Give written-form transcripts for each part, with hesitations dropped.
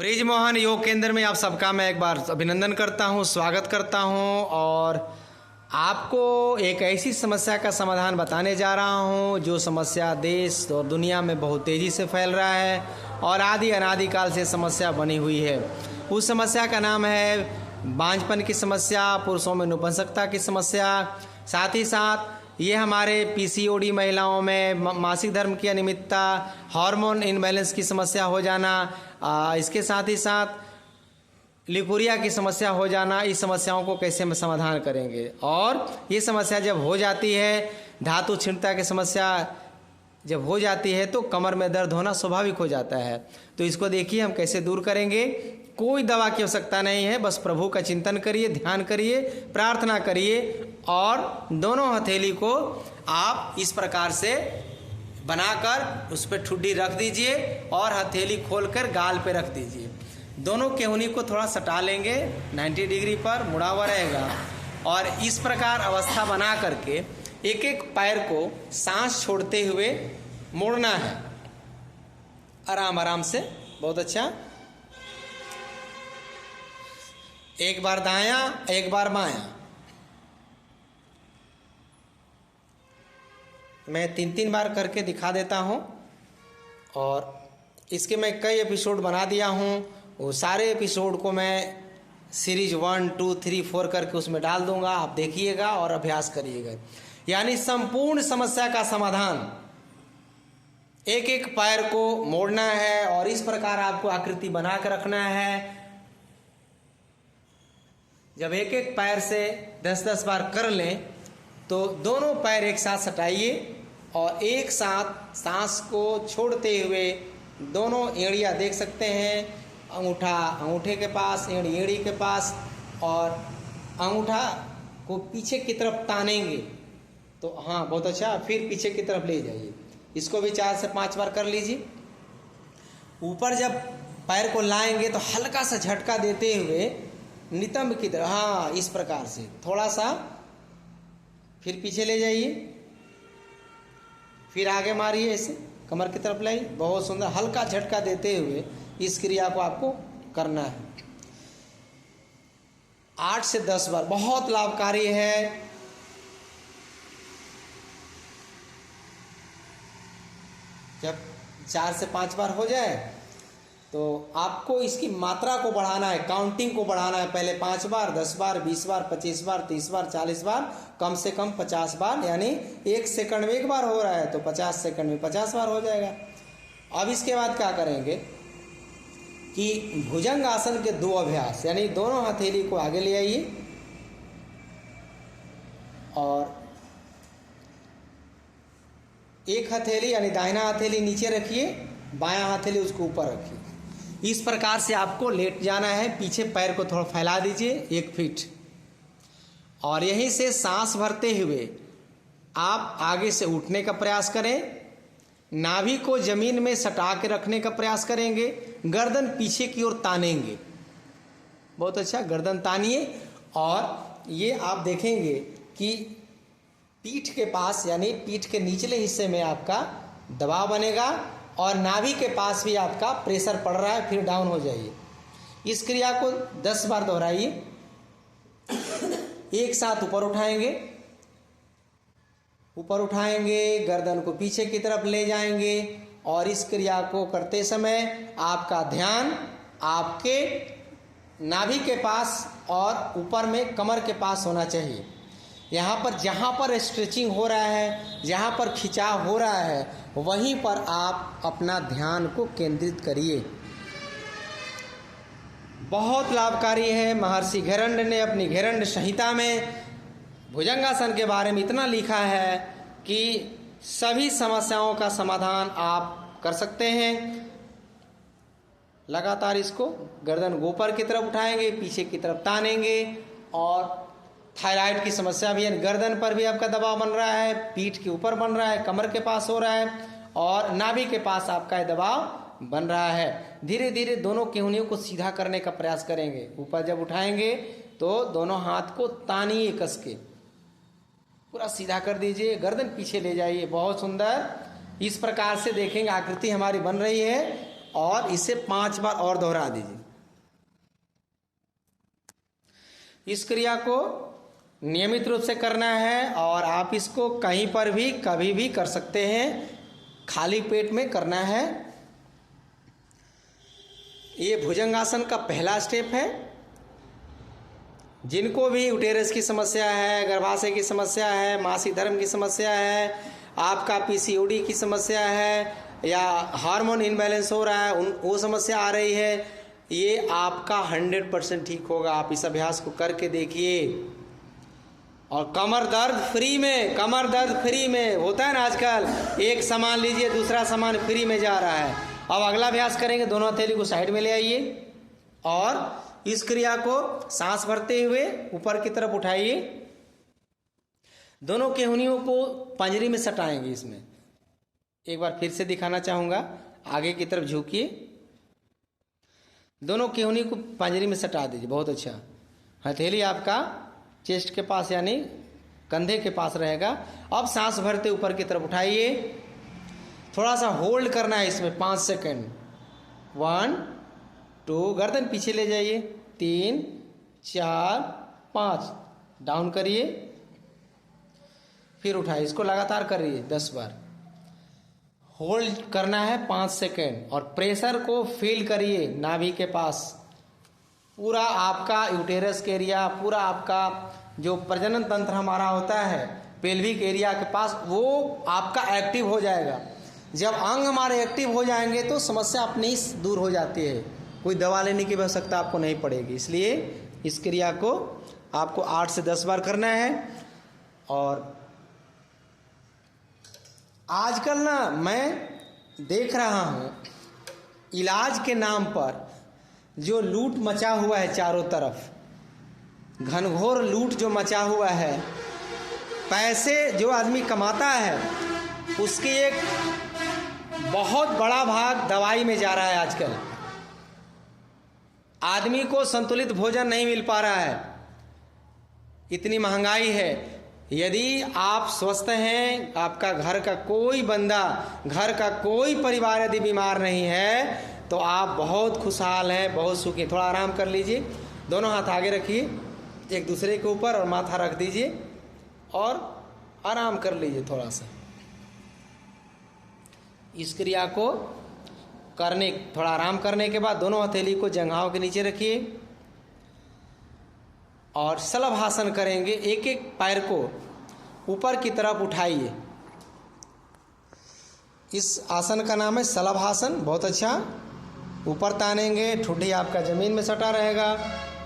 Bridge Mohan योग केंद्र में आप सबका मैं एक बार अभिनंदन करता हूं, स्वागत करता हूं और आपको एक ऐसी समस्या का समाधान बताने जा रहा हूं जो समस्या देश और दुनिया में बहुत तेज़ी से फैल रहा है और आदि अनादिकाल से समस्या बनी हुई है। उस समस्या का नाम है बांझपन की समस्या, पुरुषों में नपुंसकता की समस्या, साथ ही साथ ये हमारे पीसीओडी महिलाओं में मासिक धर्म की अनियमितता, हार्मोन इनबैलेंस की समस्या हो जाना, इसके साथ ही साथ लिकोरिया की समस्या हो जाना। इस समस्याओं को कैसे हम समाधान करेंगे और ये समस्या जब हो जाती है, धातु क्षीणता की समस्या जब हो जाती है तो कमर में दर्द होना स्वाभाविक हो जाता है। तो इसको देखिए हम कैसे दूर करेंगे। कोई दवा की आवश्यकता नहीं है, बस प्रभु का चिंतन करिए, ध्यान करिए, प्रार्थना करिए और दोनों हथेली को आप इस प्रकार से बनाकर उस पर ठुड्डी रख दीजिए और हथेली खोलकर गाल पे रख दीजिए। दोनों केहूनी को थोड़ा सटा लेंगे, 90 डिग्री पर मुड़ा हुआ रहेगा और इस प्रकार अवस्था बना करके एक एक पैर को सांस छोड़ते हुए मोड़ना है, आराम आराम से। बहुत अच्छा। एक बार दायां, एक बार बायां। मैं 3-3 बार करके दिखा देता हूं और इसके मैं कई एपिसोड बना दिया हूं। वो सारे एपिसोड को मैं सीरीज 1, 2, 3, 4 करके उसमें डाल दूंगा। आप देखिएगा और अभ्यास करिएगा। यानी संपूर्ण समस्या का समाधान, एक एक पैर को मोड़ना है और इस प्रकार आपको आकृति बना कर रखना है। जब एक एक पैर से 10-10 बार कर लें तो दोनों पैर एक साथ सटाइए और एक साथ सांस को छोड़ते हुए दोनों एड़ियाँ देख सकते हैं, अंगूठा अंगूठे के पास, एड़ी एड़ी के पास, और अंगूठा को पीछे की तरफ तानेंगे तो हाँ, बहुत अच्छा। फिर पीछे की तरफ ले जाइए। इसको भी 4 से 5 बार कर लीजिए। ऊपर जब पैर को लाएंगे तो हल्का सा झटका देते हुए नितंब की तरफ, हाँ, इस प्रकार से थोड़ा सा, फिर पीछे ले जाइए, फिर आगे मारिए, ऐसे कमर की तरफ लाइए। बहुत सुंदर, हल्का झटका देते हुए इस क्रिया को आपको करना है 8 से 10 बार। बहुत लाभकारी है। जब 4 से 5 बार हो जाए तो आपको इसकी मात्रा को बढ़ाना है, काउंटिंग को बढ़ाना है। पहले 5 बार, 10 बार, 20 बार, 25 बार, 30 बार, 40 बार, कम से कम 50 बार। यानी 1 सेकंड में 1 बार हो रहा है तो 50 सेकंड में 50 बार हो जाएगा। अब इसके बाद क्या करेंगे कि भुजंग आसन के 2 अभ्यास, यानी दोनों हथेली को आगे ले आइए और एक हथेली यानी दाहिना हथेली नीचे रखिए, बायां हथेली उसको ऊपर रखिए। इस प्रकार से आपको लेट जाना है। पीछे पैर को थोड़ा फैला दीजिए 1 फीट और यहीं से सांस भरते हुए आप आगे से उठने का प्रयास करें। नाभि को जमीन में सटा के रखने का प्रयास करेंगे। गर्दन पीछे की ओर तानेंगे। बहुत अच्छा, गर्दन तानिए और ये आप देखेंगे कि पीठ के पास यानी पीठ के निचले हिस्से में आपका दबाव बनेगा और नाभि के पास भी आपका प्रेशर पड़ रहा है। फिर डाउन हो जाइए। इस क्रिया को 10 बार दोहराइए। एक साथ ऊपर उठाएंगे, ऊपर उठाएंगे, गर्दन को पीछे की तरफ ले जाएंगे और इस क्रिया को करते समय आपका ध्यान आपके नाभि के पास और ऊपर में कमर के पास होना चाहिए। यहाँ पर जहाँ पर स्ट्रेचिंग हो रहा है, जहाँ पर खिंचाव हो रहा है, वहीं पर आप अपना ध्यान को केंद्रित करिए। बहुत लाभकारी है। महर्षि घेरंड ने अपनी घेरंड संहिता में भुजंगासन के बारे में इतना लिखा है कि सभी समस्याओं का समाधान आप कर सकते हैं। लगातार इसको गर्दन ऊपर की तरफ उठाएंगे, पीछे की तरफ तानेंगे और थायराइड की समस्या भी है, गर्दन पर भी आपका दबाव बन रहा है, पीठ के ऊपर बन रहा है, कमर के पास हो रहा है और नाभि के पास आपका दबाव बन रहा है। धीरे धीरे दोनों केहूनियों को सीधा करने का प्रयास करेंगे। ऊपर जब उठाएंगे तो दोनों हाथ को तानिए, कस के पूरा सीधा कर दीजिए, गर्दन पीछे ले जाइए। बहुत सुंदर। इस प्रकार से देखेंगे आकृति हमारी बन रही है और इसे 5 बार और दोहरा दीजिए। इस क्रिया को नियमित रूप से करना है और आप इसको कहीं पर भी कभी भी कर सकते हैं, खाली पेट में करना है। ये भुजंगासन का पहला स्टेप है। जिनको भी यूटेरस की समस्या है, गर्भाशय की समस्या है, मासिक धर्म की समस्या है, आपका पीसीओडी की समस्या है या हार्मोन इनबैलेंस हो रहा है, वो समस्या आ रही है, ये आपका 100% ठीक होगा। आप इस अभ्यास को करके देखिए। और कमर दर्द फ्री में होता है ना आजकल, एक सामान लीजिए दूसरा सामान फ्री में जा रहा है। अब अगला अभ्यास करेंगे, दोनों हथेली को साइड में ले आइए और इस क्रिया को सांस भरते हुए ऊपर की तरफ उठाइए। दोनों केहूनियों को पंजरी में सटाएंगे। इसमें एक बार फिर से दिखाना चाहूँगा, आगे की तरफ झुकिए, दोनों केहूनी को पंजरी में सटा दीजिए। बहुत अच्छा। हथेली आपका चेस्ट के पास यानी कंधे के पास रहेगा। अब सांस भरते ऊपर की तरफ उठाइए, थोड़ा सा होल्ड करना है इसमें 5 सेकंड। 1 2, गर्दन पीछे ले जाइए, 3 4 5, डाउन करिए, फिर उठाइए। इसको लगातार करिए 10 बार। होल्ड करना है 5 सेकंड और प्रेशर को फील करिए नाभि के पास। पूरा आपका यूटेरस के एरिया, पूरा आपका जो प्रजनन तंत्र हमारा होता है पेल्विक एरिया के पास, वो आपका एक्टिव हो जाएगा। जब अंग हमारे एक्टिव हो जाएंगे तो समस्या अपनी ही दूर हो जाती है, कोई दवा लेने की आवश्यकता आपको नहीं पड़ेगी। इसलिए इस क्रिया को आपको 8 से 10 बार करना है। और आजकल ना मैं देख रहा हूँ इलाज के नाम पर जो लूट मचा हुआ है चारों तरफ, घनघोर लूट जो मचा हुआ है, पैसे जो आदमी कमाता है उसके एक बहुत बड़ा भाग दवाई में जा रहा है। आजकल आदमी को संतुलित भोजन नहीं मिल पा रहा है, इतनी महंगाई है। यदि आप स्वस्थ हैं, आपका घर का कोई बंदा, घर का कोई परिवार यदि बीमार नहीं है तो आप बहुत खुशहाल हैं, बहुत सुखी। थोड़ा आराम कर लीजिए, दोनों हाथ आगे रखिए एक दूसरे के ऊपर और माथा रख दीजिए और आराम कर लीजिए थोड़ा सा। इस क्रिया को करने थोड़ा आराम करने के बाद दोनों हथेली को जंघाओं के नीचे रखिए और शलभासन करेंगे। एक एक पैर को ऊपर की तरफ उठाइए। इस आसन का नाम है शलभासन। बहुत अच्छा। ऊपर तानेंगे, ठुड्डी आपका जमीन में सटा रहेगा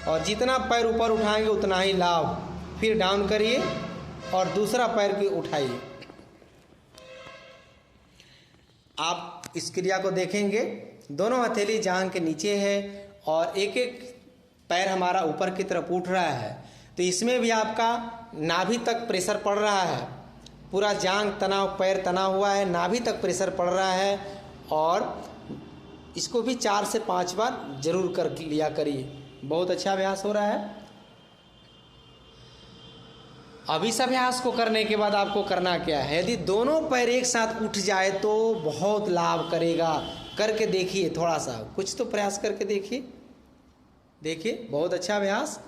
और जितना पैर ऊपर उठाएंगे उतना ही लाभ। फिर डाउन करिए और दूसरा पैर भी उठाइए। आप इस क्रिया को देखेंगे, दोनों हथेली जांघ के नीचे है और एक एक पैर हमारा ऊपर की तरफ उठ रहा है। तो इसमें भी आपका नाभि तक प्रेशर पड़ रहा है, पूरा जांघ तना, पैर तना हुआ है, नाभि तक प्रेशर पड़ रहा है। और इसको भी 4 से 5 बार जरूर कर लिया करिए। बहुत अच्छा अभ्यास हो रहा है। अब इस अभ्यास को करने के बाद आपको करना क्या है, यदि दोनों पैर एक साथ उठ जाए तो बहुत लाभ करेगा। करके देखिए, थोड़ा सा कुछ तो प्रयास करके देखिए। देखिए बहुत अच्छा अभ्यास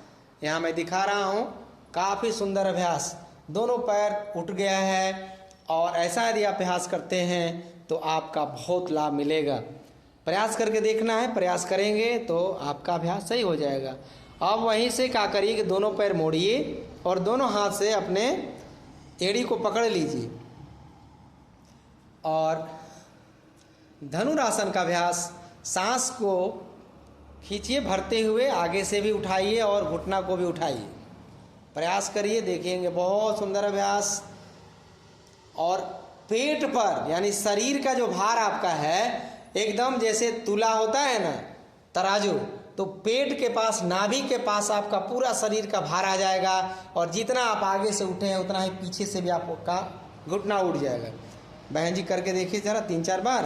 यहाँ मैं दिखा रहा हूँ, काफ़ी सुंदर अभ्यास। दोनों पैर उठ गया है और ऐसा यदि आप अभ्यास करते हैं तो आपका बहुत लाभ मिलेगा। प्रयास करके देखना है, प्रयास करेंगे तो आपका अभ्यास सही हो जाएगा। अब वहीं से क्या करिए कि दोनों पैर मोड़िए और दोनों हाथ से अपने एड़ी को पकड़ लीजिए और धनुरासन का अभ्यास, सांस को खींचिए भरते हुए, आगे से भी उठाइए और घुटना को भी उठाइए। प्रयास करिए, देखेंगे बहुत सुंदर अभ्यास। और पेट पर यानी शरीर का जो भार आपका है, एकदम जैसे तुला होता है ना तराजू, तो पेट के पास, नाभि के पास आपका पूरा शरीर का भार आ जाएगा और जितना आप आगे से उठे हैं उतना ही पीछे से भी आपका घुटना उठ जाएगा। बहन जी करके देखिए जरा 3-4 बार।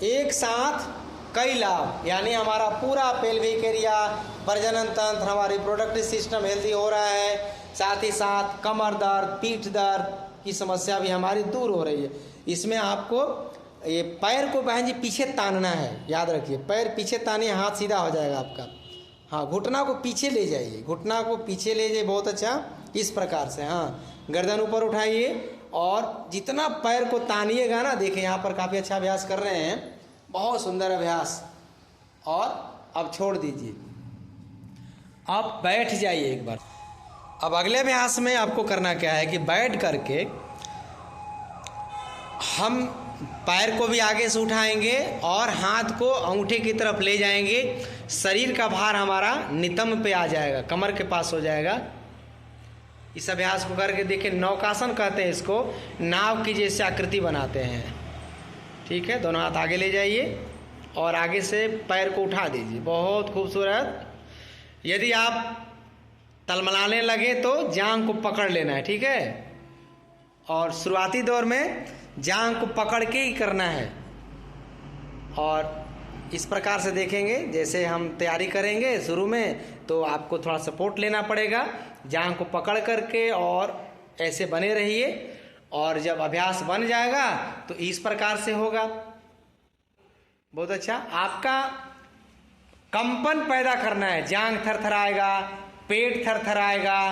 एक साथ कई लाभ, यानी हमारा पूरा पेल्विक एरिया, प्रजनन तंत्र, हमारी रिप्रोडक्टिव सिस्टम हेल्दी हो रहा है। साथ ही साथ कमर दर्द, पीठ दर्द की समस्या भी हमारी दूर हो रही है। इसमें आपको ये पैर को बहन जी पीछे तानना है, याद रखिए, पैर पीछे तानिए, हाथ सीधा हो जाएगा आपका। हाँ, घुटना को पीछे ले जाइए, घुटना को पीछे ले जाइए, बहुत अच्छा, इस प्रकार से। हाँ, गर्दन ऊपर उठाइए और जितना पैर को तानिएगा ना, देखिए यहाँ पर काफ़ी अच्छा अभ्यास कर रहे हैं, बहुत सुंदर अभ्यास। और अब छोड़ दीजिए, आप बैठ जाइए एक बार। अब अगले अभ्यास में आपको करना क्या है कि बैठ करके हम पैर को भी आगे से उठाएंगे और हाथ को अंगूठे की तरफ ले जाएंगे। शरीर का भार हमारा नितंब पे आ जाएगा, कमर के पास हो जाएगा। इस अभ्यास को करके देखिए, नौकासन कहते हैं इसको, नाव की जैसे आकृति बनाते हैं। ठीक है, दोनों हाथ आगे ले जाइए और आगे से पैर को उठा दीजिए, बहुत खूबसूरत। यदि आप तलमलाने लगे तो जांघ को पकड़ लेना है, ठीक है। और शुरुआती दौर में जांघ को पकड़ के ही करना है। और इस प्रकार से देखेंगे, जैसे हम तैयारी करेंगे शुरू में तो आपको थोड़ा सपोर्ट लेना पड़ेगा, जांघ को पकड़ करके, और ऐसे बने रहिए। और जब अभ्यास बन जाएगा तो इस प्रकार से होगा। बहुत अच्छा, आपका कंपन पैदा करना है, जांघ थरथराएगा, पेट थरथराएगा,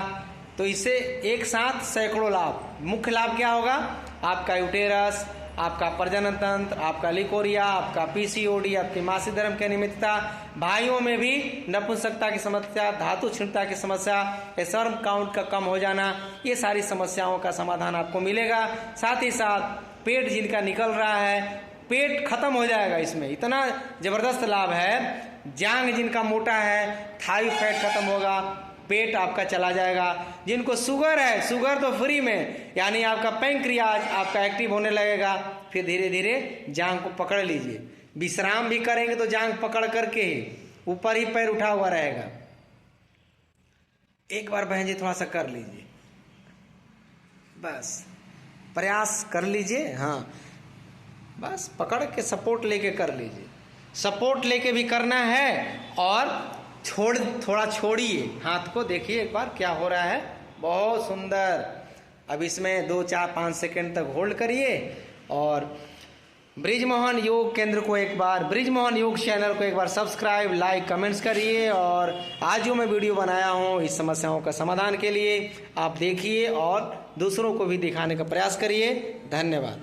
तो इससे एक साथ सैकड़ों लाभ। मुख्य लाभ क्या होगा? आपका यूटेरस, आपका प्रजनन तंत्र, आपका लिकोरिया, आपका पीसीओडी, आपकी मासिक धर्म की अनियमितता, भाइयों में भी नपुंसकता की समस्या, धातु क्षीणता की समस्या, स्पर्म काउंट का कम हो जाना, ये सारी समस्याओं का समाधान आपको मिलेगा। साथ ही साथ पेट जिनका निकल रहा है, पेट खत्म हो जाएगा। इसमें इतना जबरदस्त लाभ है। जांघ जिनका मोटा है, थाई फैट खत्म होगा, पेट आपका चला जाएगा। जिनको शुगर है, शुगर तो फ्री में, यानी आपका पैंक्रियाज आपका एक्टिव होने लगेगा। फिर धीरे धीरे जांघ को पकड़ लीजिए। विश्राम भी करेंगे तो जांघ पकड़ करके ही, ऊपर ही पैर उठा हुआ रहेगा। एक बार बहन जी थोड़ा सा कर लीजिए, बस प्रयास कर लीजिए। हाँ, बस पकड़ के सपोर्ट लेके कर लीजिए। सपोर्ट लेके भी करना है और थोड़ा छोड़िए हाथ को, देखिए एक बार क्या हो रहा है। बहुत सुंदर। अब इसमें 2, 4, 5 सेकेंड तक होल्ड करिए और ब्रिजमोहन योग केंद्र को एक बार, ब्रिजमोहन योग चैनल को एक बार सब्सक्राइब, लाइक, कमेंट्स करिए। और आज जो मैं वीडियो बनाया हूँ इस समस्याओं का समाधान के लिए, आप देखिए और दूसरों को भी दिखाने का प्रयास करिए। धन्यवाद।